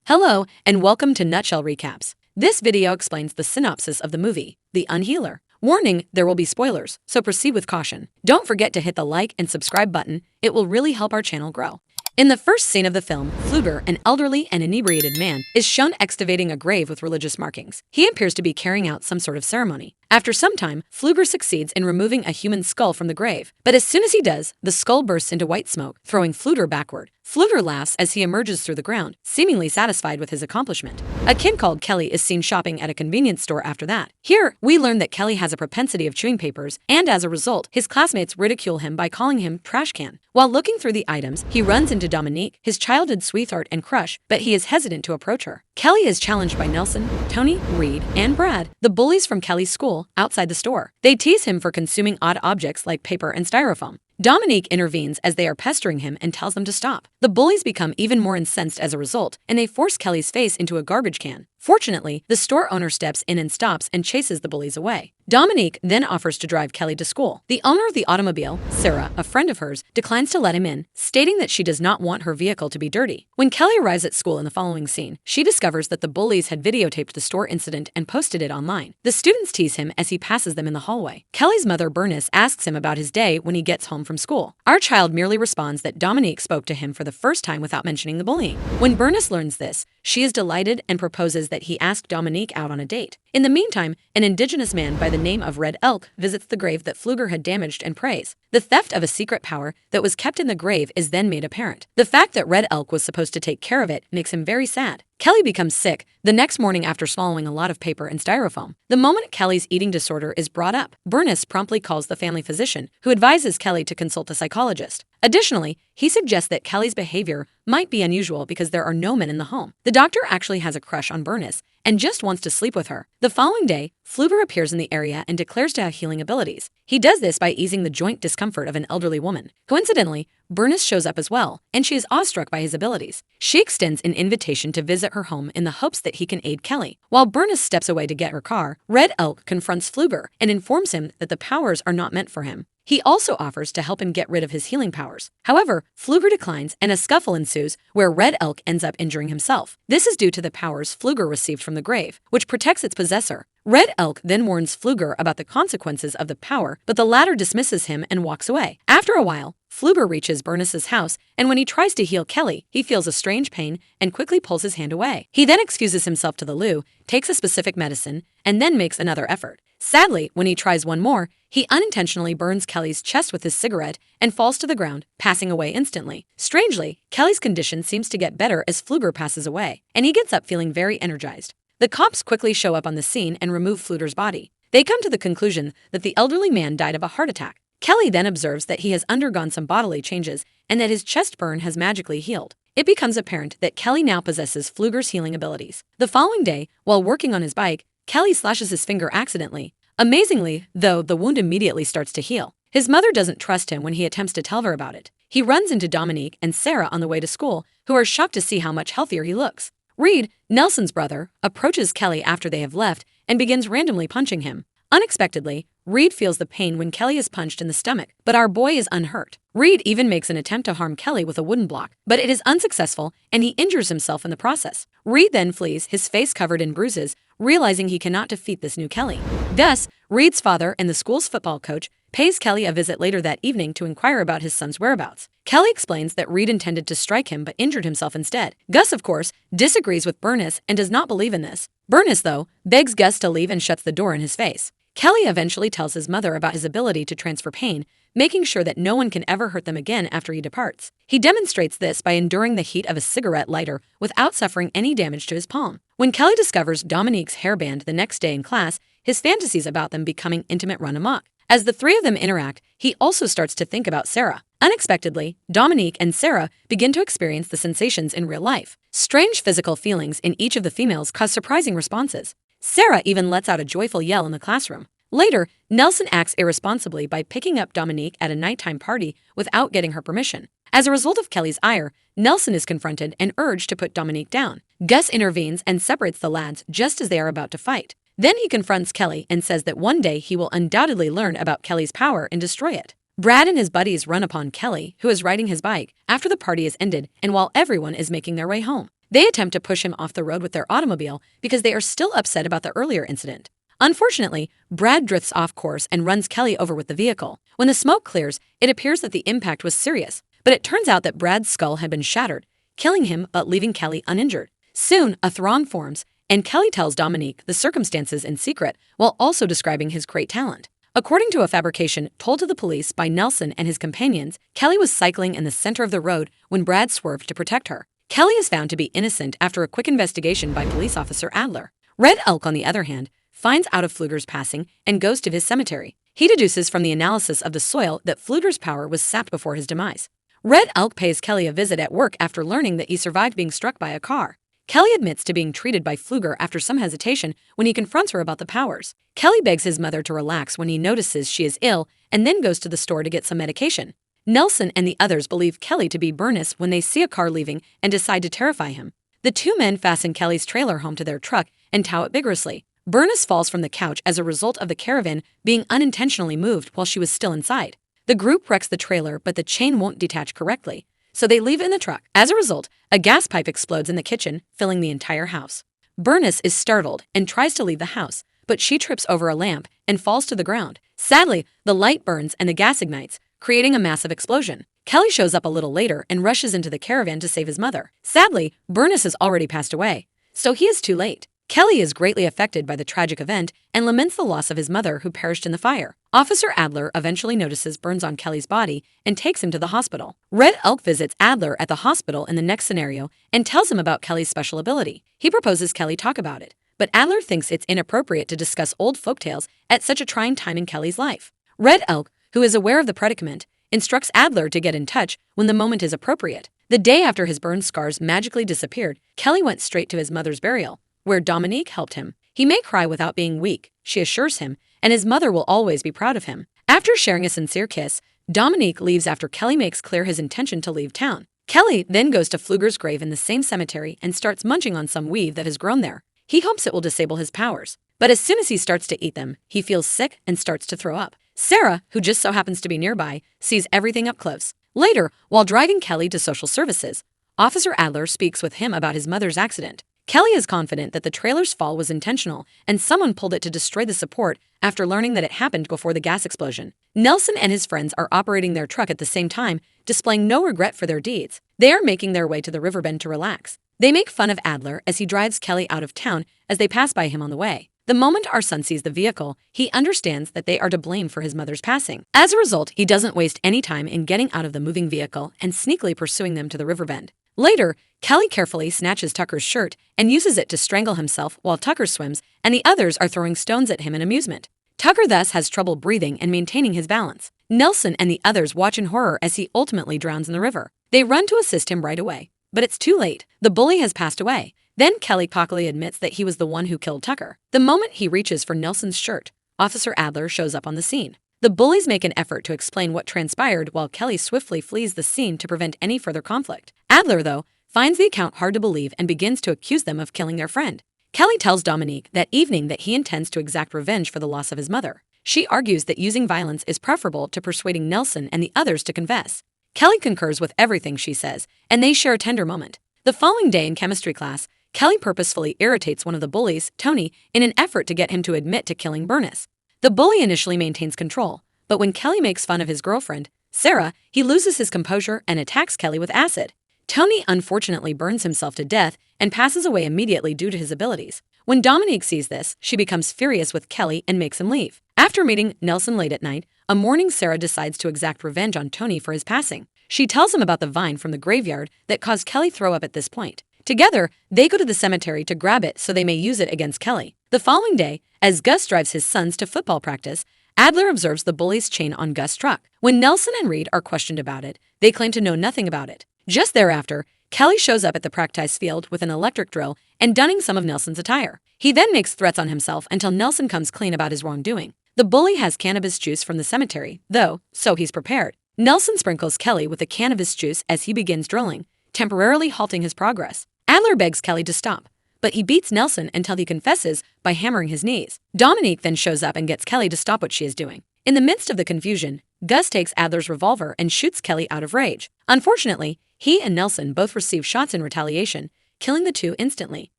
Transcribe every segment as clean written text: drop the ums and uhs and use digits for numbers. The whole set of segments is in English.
Hello, and welcome to Nutshell Recaps. This video explains the synopsis of the movie, The Unhealer. Warning, there will be spoilers, so proceed with caution. Don't forget to hit the like and subscribe button, it will really help our channel grow. In the first scene of the film, Pfluger, an elderly and inebriated man, is shown excavating a grave with religious markings. He appears to be carrying out some sort of ceremony. After some time, Pfluger succeeds in removing a human skull from the grave, but as soon as he does, the skull bursts into white smoke, throwing Pfluger backward. Pfluger laughs as he emerges through the ground, seemingly satisfied with his accomplishment. A kid called Kelly is seen shopping at a convenience store after that. Here, we learn that Kelly has a propensity of chewing papers, and as a result, his classmates ridicule him by calling him trash can. While looking through the items, he runs into Dominique, his childhood sweetheart and crush, but he is hesitant to approach her. Kelly is challenged by Nelson, Tony, Reed, and Brad, the bullies from Kelly's school, outside the store. They tease him for consuming odd objects like paper and styrofoam. Dominique intervenes as they are pestering him and tells them to stop. The bullies become even more incensed as a result, and they force Kelly's face into a garbage can. Fortunately, the store owner steps in and stops and chases the bullies away. Dominique then offers to drive Kelly to school. The owner of the automobile, Sarah, a friend of hers, declines to let him in, stating that she does not want her vehicle to be dirty. When Kelly arrives at school in the following scene, she discovers that the bullies had videotaped the store incident and posted it online. The students tease him as he passes them in the hallway. Kelly's mother, Bernice, asks him about his day when he gets home from school. Our child merely responds that Dominique spoke to him for the first time without mentioning the bullying. When Bernice learns this, she is delighted and proposes that he ask Dominique out on a date. In the meantime, an indigenous man by the name of Red Elk visits the grave that Pfluger had damaged and prays. The theft of a secret power that was kept in the grave is then made apparent. The fact that Red Elk was supposed to take care of it makes him very sad. Kelly becomes sick the next morning after swallowing a lot of paper and styrofoam. The moment Kelly's eating disorder is brought up, Bernice promptly calls the family physician, who advises Kelly to consult a psychologist. Additionally, he suggests that Kelly's behavior might be unusual because there are no men in the home. The doctor actually has a crush on Bernice and just wants to sleep with her. The following day, Pfluger appears in the area and declares to have healing abilities. He does this by easing the joint discomfort of an elderly woman. Coincidentally, Bernice shows up as well, and she is awestruck by his abilities. She extends an invitation to visit her home in the hopes that he can aid Kelly. While Bernice steps away to get her car, Red Elk confronts Pfluger and informs him that the powers are not meant for him. He also offers to help him get rid of his healing powers. However, Pfluger declines and a scuffle ensues where Red Elk ends up injuring himself. This is due to the powers Pfluger received from the grave, which protects its possessor. Red Elk then warns Pfluger about the consequences of the power, but the latter dismisses him and walks away. After a while, Pfluger reaches Bernice's house, and when he tries to heal Kelly, he feels a strange pain and quickly pulls his hand away. He then excuses himself to the loo, takes a specific medicine, and then makes another effort. Sadly, when he tries one more, he unintentionally burns Kelly's chest with his cigarette and falls to the ground, passing away instantly. Strangely, Kelly's condition seems to get better as Pfluger passes away, and he gets up feeling very energized. The cops quickly show up on the scene and remove Pfluger's body. They come to the conclusion that the elderly man died of a heart attack. Kelly then observes that he has undergone some bodily changes and that his chest burn has magically healed. It becomes apparent that Kelly now possesses Pfluger's healing abilities. The following day, while working on his bike, Kelly slashes his finger accidentally. Amazingly, though, the wound immediately starts to heal. His mother doesn't trust him when he attempts to tell her about it. He runs into Dominique and Sarah on the way to school, who are shocked to see how much healthier he looks. Reed, Nelson's brother, approaches Kelly after they have left and begins randomly punching him. Unexpectedly, Reed feels the pain when Kelly is punched in the stomach, but our boy is unhurt. Reed even makes an attempt to harm Kelly with a wooden block, but it is unsuccessful and he injures himself in the process. Reed then flees, his face covered in bruises, realizing he cannot defeat this new Kelly. Thus, Reed's father and the school's football coach pays Kelly a visit later that evening to inquire about his son's whereabouts. Kelly explains that Reed intended to strike him but injured himself instead. Gus, of course, disagrees with Bernice and does not believe in this. Bernice, though, begs Gus to leave and shuts the door in his face. Kelly eventually tells his mother about his ability to transfer pain, making sure that no one can ever hurt them again after he departs. He demonstrates this by enduring the heat of a cigarette lighter without suffering any damage to his palm. When Kelly discovers Dominique's hairband the next day in class, his fantasies about them becoming intimate run amok. As the three of them interact, he also starts to think about Sarah. Unexpectedly, Dominique and Sarah begin to experience the sensations in real life. Strange physical feelings in each of the females cause surprising responses. Sarah even lets out a joyful yell in the classroom. Later, Nelson acts irresponsibly by picking up Dominique at a nighttime party without getting her permission. As a result of Kelly's ire, Nelson is confronted and urged to put Dominique down. Gus intervenes and separates the lads just as they are about to fight. Then he confronts Kelly and says that one day he will undoubtedly learn about Kelly's power and destroy it. Brad and his buddies run upon Kelly, who is riding his bike, after the party is ended and while everyone is making their way home. They attempt to push him off the road with their automobile because they are still upset about the earlier incident. Unfortunately, Brad drifts off course and runs Kelly over with the vehicle. When the smoke clears, it appears that the impact was serious, but it turns out that Brad's skull had been shattered, killing him but leaving Kelly uninjured. Soon, a throng forms, and Kelly tells Dominique the circumstances in secret while also describing his great talent. According to a fabrication told to the police by Nelson and his companions, Kelly was cycling in the center of the road when Brad swerved to protect her. Kelly is found to be innocent after a quick investigation by police officer Adler. Red Elk, on the other hand, finds out of Pfluger's passing and goes to his cemetery. He deduces from the analysis of the soil that Pfluger's power was sapped before his demise. Red Elk pays Kelly a visit at work after learning that he survived being struck by a car. Kelly admits to being treated by Pfluger after some hesitation when he confronts her about the powers. Kelly begs his mother to relax when he notices she is ill and then goes to the store to get some medication. Nelson and the others believe Kelly to be Bernice when they see a car leaving and decide to terrify him. The two men fasten Kelly's trailer home to their truck and tow it vigorously. Bernice falls from the couch as a result of the caravan being unintentionally moved while she was still inside. The group wrecks the trailer, but the chain won't detach correctly, so they leave it in the truck. As a result, a gas pipe explodes in the kitchen, filling the entire house. Bernice is startled and tries to leave the house, but she trips over a lamp and falls to the ground. Sadly, the light burns and the gas ignites, creating a massive explosion. Kelly shows up a little later and rushes into the caravan to save his mother. Sadly, Bernice has already passed away, so he is too late. Kelly is greatly affected by the tragic event and laments the loss of his mother who perished in the fire. Officer Adler eventually notices burns on Kelly's body and takes him to the hospital. Red Elk visits Adler at the hospital in the next scenario and tells him about Kelly's special ability. He proposes Kelly talk about it, but Adler thinks it's inappropriate to discuss old folktales at such a trying time in Kelly's life. Red Elk, who is aware of the predicament, instructs Adler to get in touch when the moment is appropriate. The day after his burn scars magically disappeared, Kelly went straight to his mother's burial, where Dominique helped him. He may cry without being weak, she assures him, and his mother will always be proud of him. After sharing a sincere kiss, Dominique leaves after Kelly makes clear his intention to leave town. Kelly then goes to Pfluger's grave in the same cemetery and starts munching on some weave that has grown there. He hopes it will disable his powers, but as soon as he starts to eat them, he feels sick and starts to throw up. Sarah, who just so happens to be nearby, sees everything up close. Later, while driving Kelly to social services, Officer Adler speaks with him about his mother's accident. Kelly is confident that the trailer's fall was intentional and someone pulled it to destroy the support after learning that it happened before the gas explosion. Nelson and his friends are operating their truck at the same time, displaying no regret for their deeds. They are making their way to the riverbend to relax. They make fun of Adler as he drives Kelly out of town as they pass by him on the way. The moment our son sees the vehicle, he understands that they are to blame for his mother's passing. As a result, he doesn't waste any time in getting out of the moving vehicle and sneakily pursuing them to the riverbend. Later, Kelly carefully snatches Tucker's shirt and uses it to strangle himself while Tucker swims and the others are throwing stones at him in amusement. Tucker thus has trouble breathing and maintaining his balance. Nelson and the others watch in horror as he ultimately drowns in the river. They run to assist him right away, but it's too late. The bully has passed away. Then Kelly cockily admits that he was the one who killed Tucker. The moment he reaches for Nelson's shirt, Officer Adler shows up on the scene. The bullies make an effort to explain what transpired while Kelly swiftly flees the scene to prevent any further conflict. Adler, though, finds the account hard to believe and begins to accuse them of killing their friend. Kelly tells Dominique that evening that he intends to exact revenge for the loss of his mother. She argues that using violence is preferable to persuading Nelson and the others to confess. Kelly concurs with everything she says, and they share a tender moment. The following day in chemistry class, Kelly purposefully irritates one of the bullies, Tony, in an effort to get him to admit to killing Bernice. The bully initially maintains control, but when Kelly makes fun of his girlfriend, Sarah, he loses his composure and attacks Kelly with acid. Tony unfortunately burns himself to death and passes away immediately due to his abilities. When Dominique sees this, she becomes furious with Kelly and makes him leave. After meeting Nelson late at night, a morning Sarah decides to exact revenge on Tony for his passing. She tells him about the vine from the graveyard that caused Kelly throw up at this point. Together, they go to the cemetery to grab it so they may use it against Kelly. The following day, as Gus drives his sons to football practice, Adler observes the bully's chain on Gus' truck. When Nelson and Reed are questioned about it, they claim to know nothing about it. Just thereafter, Kelly shows up at the practice field with an electric drill and donning some of Nelson's attire. He then makes threats on himself until Nelson comes clean about his wrongdoing. The bully has cannabis juice from the cemetery, though, so he's prepared. Nelson sprinkles Kelly with the cannabis juice as he begins drilling, temporarily halting his progress. Adler begs Kelly to stop, but he beats Nelson until he confesses by hammering his knees. Dominique then shows up and gets Kelly to stop what she is doing. In the midst of the confusion, Gus takes Adler's revolver and shoots Kelly out of rage. Unfortunately, he and Nelson both receive shots in retaliation, killing the two instantly.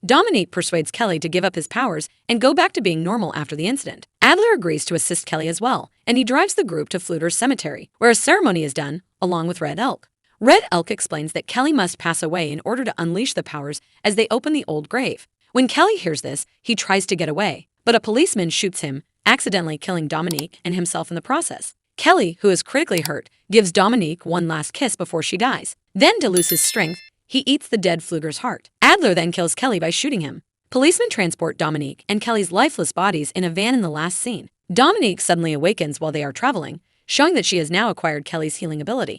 Dominique persuades Kelly to give up his powers and go back to being normal after the incident. Adler agrees to assist Kelly as well, and he drives the group to Flutter's cemetery, where a ceremony is done, along with Red Elk. Red Elk explains that Kelly must pass away in order to unleash the powers as they open the old grave. When Kelly hears this, he tries to get away, but a policeman shoots him, accidentally killing Dominique and himself in the process. Kelly, who is critically hurt, gives Dominique one last kiss before she dies. Then, to lose his strength, he eats the dead Pfluger's heart. Adler then kills Kelly by shooting him. Policemen transport Dominique and Kelly's lifeless bodies in a van in the last scene. Dominique suddenly awakens while they are traveling, showing that she has now acquired Kelly's healing ability.